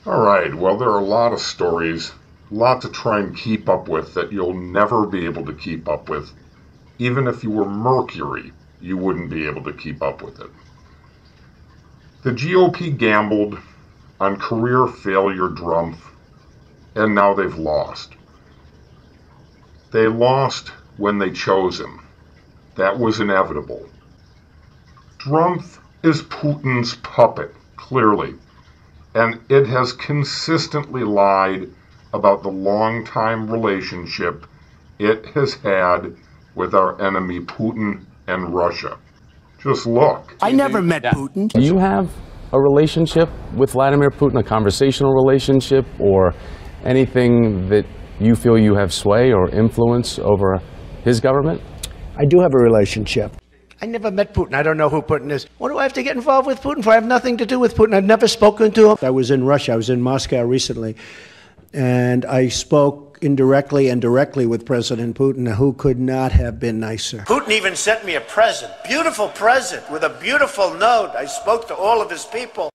All right, well, there are a lot of stories, a lot to try and keep up with that you'll never be able to keep up with. Even if you were Mercury, you wouldn't be able to keep up with it. The GOP gambled on career failure drumpf, and now they've lost. They lost when they chose him. That was inevitable. Drumpf is Putin's puppet, clearly, and it has consistently lied about the long-time relationship it has had with our enemy Putin and Russia. Just look. I never met Putin. Do you have a relationship with Vladimir Putin, a conversational relationship, or anything that you feel you have sway or influence over his government? I do have a relationship. I never met Putin. I don't know who Putin is. What do I have to get involved with Putin for? I have nothing to do with Putin. I've never spoken to him. I was in Russia. I was in Moscow recently, and I spoke indirectly and directly with President Putin, who could not have been nicer. Putin even sent me a present, beautiful present, with a beautiful note. I spoke to all of his people.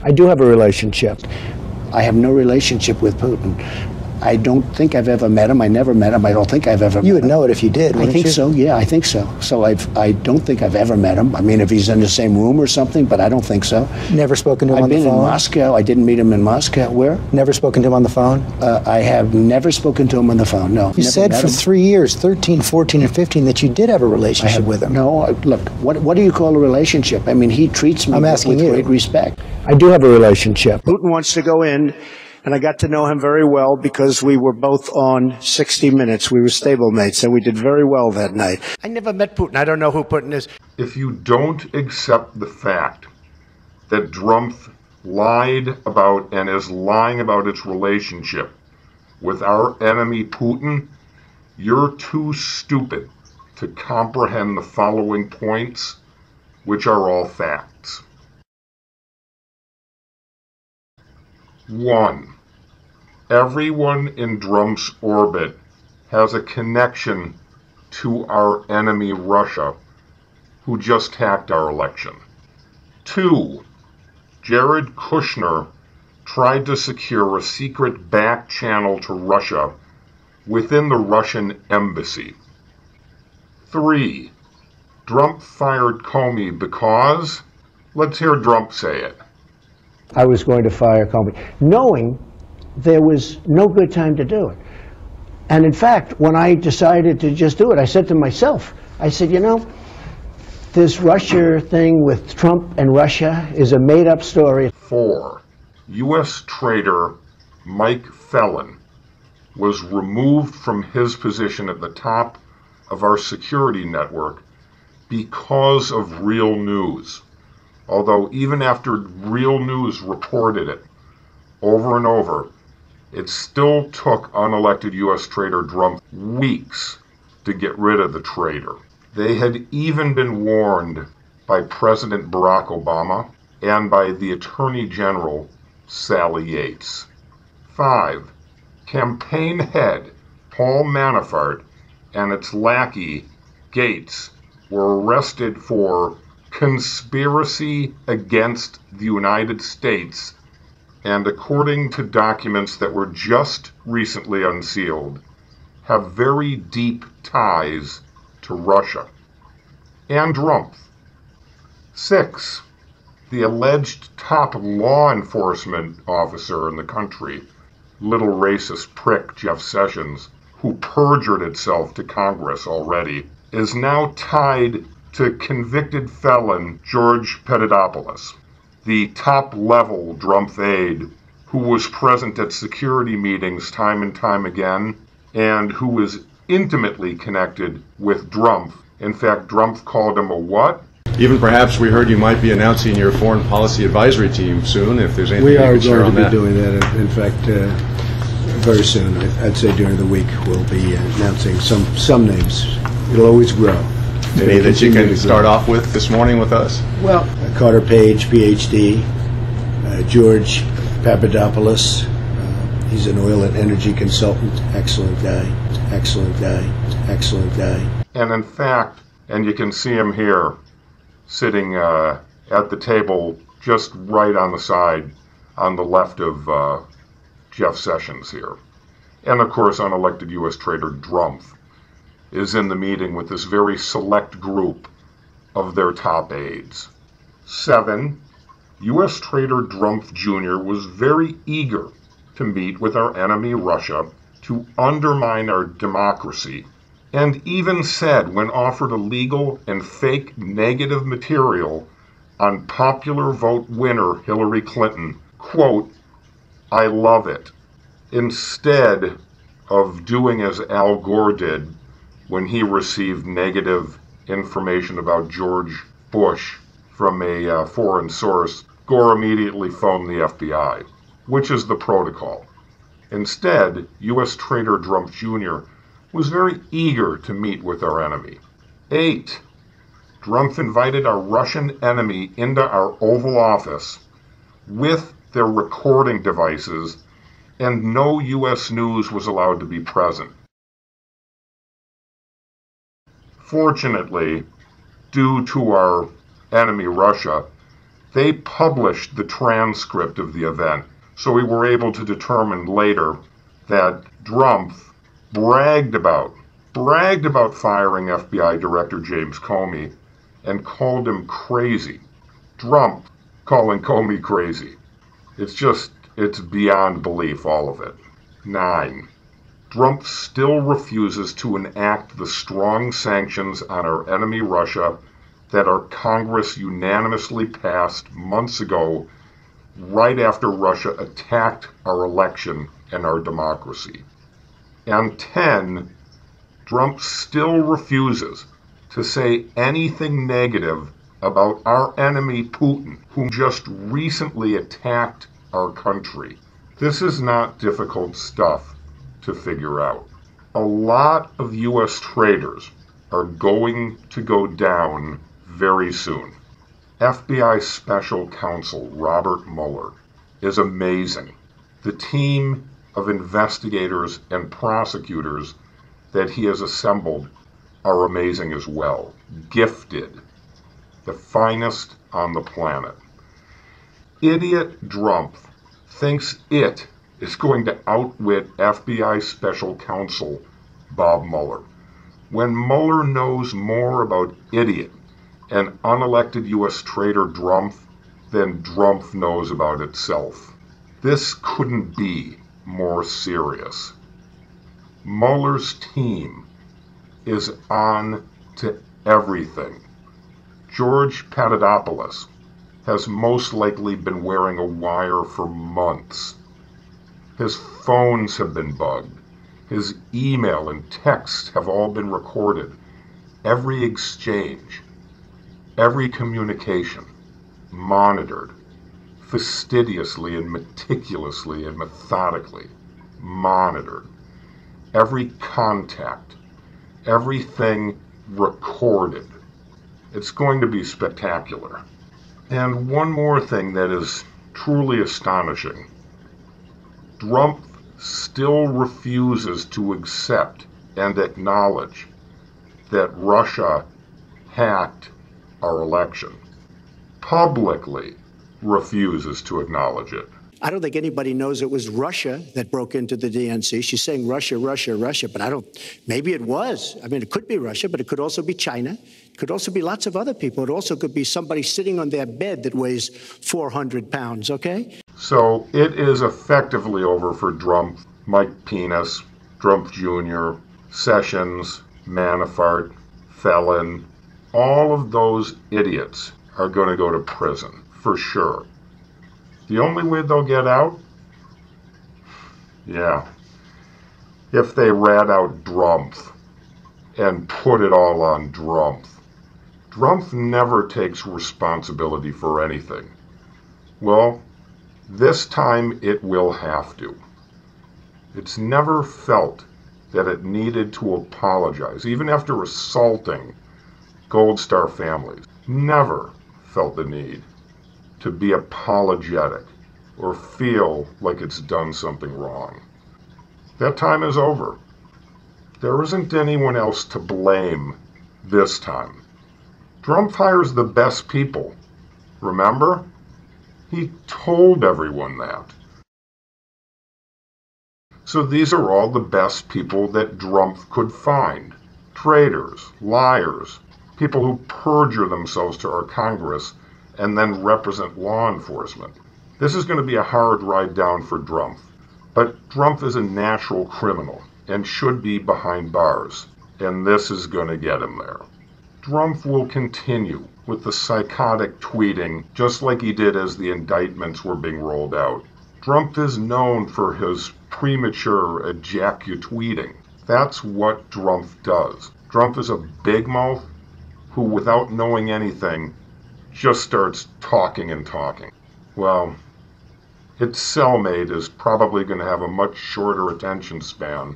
I do have a relationship. I have no relationship with Putin. I don't think I've ever met him. I never met him. I don't think I've ever met him. You would know it if you did, wouldn't you? I think so, yeah, I think so. So I don't think I've ever met him. I mean, if he's in the same room or something, but I don't think so. Never spoken to him on the phone? I've been in Moscow. I didn't meet him in Moscow. Where? Never spoken to him on the phone? I have never spoken to him on the phone, no. You said for 3 years, 13, 14, and 15, that you did have a relationship with him. No, look, what do you call a relationship? I mean, he treats me with great respect. I do have a relationship. Putin wants to go in, and I got to know him very well because we were both on 60 Minutes. We were stablemates, and we did very well that night. I never met Putin. I don't know who Putin is. If you don't accept the fact that drumpf lied about and is lying about its relationship with our enemy Putin, you're too stupid to comprehend the following points, which are all facts. 1. Everyone in drumpf's orbit has a connection to our enemy Russia, who just hacked our election. 2. Jared Kushner tried to secure a secret back channel to Russia within the Russian embassy. 3. Drumpf fired Comey because, let's hear Drumpf say it. I was going to fire Comey, knowing there was no good time to do it. And in fact, when I decided to just do it, I said to myself, I said, you know, this Russia thing with Trump and Russia is a made-up story. 4. U.S. traitor Mike Felon was removed from his position at the top of our security network because of Real News. Although even after Real News reported it over and over, it still took unelected U.S. traitor drumpf weeks to get rid of the traitor. They had even been warned by President Barack Obama and by the Attorney General Sally Yates. 5. Campaign head Paul Manafort and its lackey Gates were arrested for conspiracy against the United States, and according to documents that were just recently unsealed, have very deep ties to Russia and drumpf. 6. The alleged top law enforcement officer in the country, little racist prick Jeff Sessions, who perjured itself to Congress already, is now tied to convicted felon George Papadopolous, the top-level drumpf aide who was present at security meetings time and time again, and who is intimately connected with drumpf. In fact, drumpf called him a what? Even perhaps we heard you might be announcing your foreign policy advisory team soon, if there's anything you can share on that. We are going to be doing that. In fact, very soon, I'd say during the week, we'll be announcing some names. It'll always grow. Any that you can start off with this morning with us? Well, Carter Page, PhD, George Papadopolous, he's an oil and energy consultant, excellent guy, excellent guy, excellent guy. And in fact, and you can see him here, sitting at the table just right on the side on the left of Jeff Sessions here. And of course, unelected US Traitor drumpf is in the meeting with this very select group of their top aides. 7. US Traitor drumpf Jr. was very eager to meet with our enemy Russia to undermine our democracy, and even said, when offered illegal and fake negative material on popular vote winner Hillary Clinton, quote, "I love it," instead of doing as Al Gore did when he received negative information about George Bush from a foreign source. Gore immediately phoned the FBI, which is the protocol. Instead, US Traitor drumpf Jr. was very eager to meet with our enemy. 8. Drumpf invited our Russian enemy into our Oval Office with their recording devices, and no US news was allowed to be present. Fortunately, due to our enemy Russia, they published the transcript of the event, so we were able to determine later that Drumpf bragged about firing FBI Director James Comey and called him crazy. Drumpf calling Comey crazy. It's beyond belief, all of it. 9. Drumpf still refuses to enact the strong sanctions on our enemy Russia that our Congress unanimously passed months ago, right after Russia attacked our election and our democracy. And 10, Drumpf still refuses to say anything negative about our enemy Putin, who just recently attacked our country. This is not difficult stuff to figure out. A lot of US traitors are going to go down very soon. FBI Special Counsel Robert Mueller is amazing. The team of investigators and prosecutors that he has assembled are amazing as well. Gifted. The finest on the planet. Idiot Drumpf thinks it is going to outwit FBI Special Counsel Bob Mueller, when Mueller knows more about idiot and unelected US Traitor Drumpf than Drumpf knows about itself. This couldn't be more serious. Mueller's team is on to everything. George Papadopolous has most likely been wearing a wire for months. His phones have been bugged. His email and text have all been recorded. Every exchange, every communication, monitored, fastidiously and meticulously and methodically monitored. Every contact, everything recorded. It's going to be spectacular. And one more thing that is truly astonishing. Drumpf still refuses to accept and acknowledge that Russia hacked our election. Publicly refuses to acknowledge it. I don't think anybody knows it was Russia that broke into the DNC. She's saying Russia, Russia, Russia, but maybe it was. I mean, it could be Russia, but it could also be China. It could also be lots of other people. It also could be somebody sitting on their bed that weighs 400 pounds, okay? So it is effectively over for Drumpf, Mike Penis, Drumpf Jr., Sessions, Manafort, Felon. All of those idiots are going to go to prison, for sure. The only way they'll get out? Yeah. If they rat out Drumpf and put it all on Drumpf. Drumpf never takes responsibility for anything. Well, this time it will have to. It's never felt that it needed to apologize, even after assaulting Gold Star families. Never felt the need to be apologetic or feel like it's done something wrong. That time is over. There isn't anyone else to blame this time. Drumpf hires the best people. Remember? He told everyone that. So these are all the best people that Drumpf could find. Traitors, liars, people who perjure themselves to our Congress and then represent law enforcement. This is going to be a hard ride down for Drumpf, but Drumpf is a natural criminal and should be behind bars, and this is going to get him there. Drumpf will continue with the psychotic tweeting just like he did as the indictments were being rolled out. Drumpf is known for his premature ejaculate-tweeting. That's what Drumpf does. Drumpf is a big mouth who, without knowing anything, just starts talking and talking. Well, its cellmate is probably going to have a much shorter attention span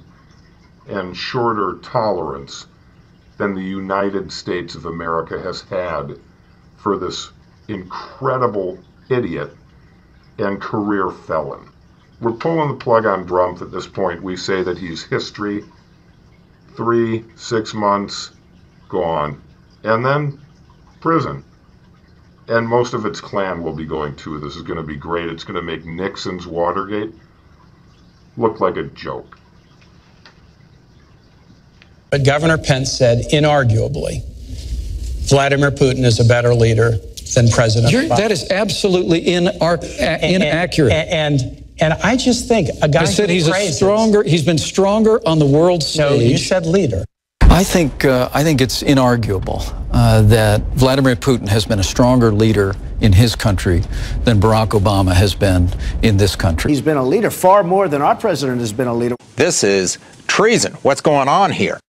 and shorter tolerance than the United States of America has had for this incredible idiot and career felon. We're pulling the plug on Drumpf at this point. We say that he's history, 3-6 months, gone, and then prison. And most of its clan will be going too. This is going to be great. It's going to make Nixon's Watergate look like a joke. But Governor Pence said, inarguably, Vladimir Putin is a better leader than President Biden. That is absolutely inaccurate. And I just think a guy I said he's been stronger on the world stage. No, you said leader. I think it's inarguable that Vladimir Putin has been a stronger leader in his country than Barack Obama has been in this country. He's been a leader far more than our president has been a leader. This is treason. What's going on here?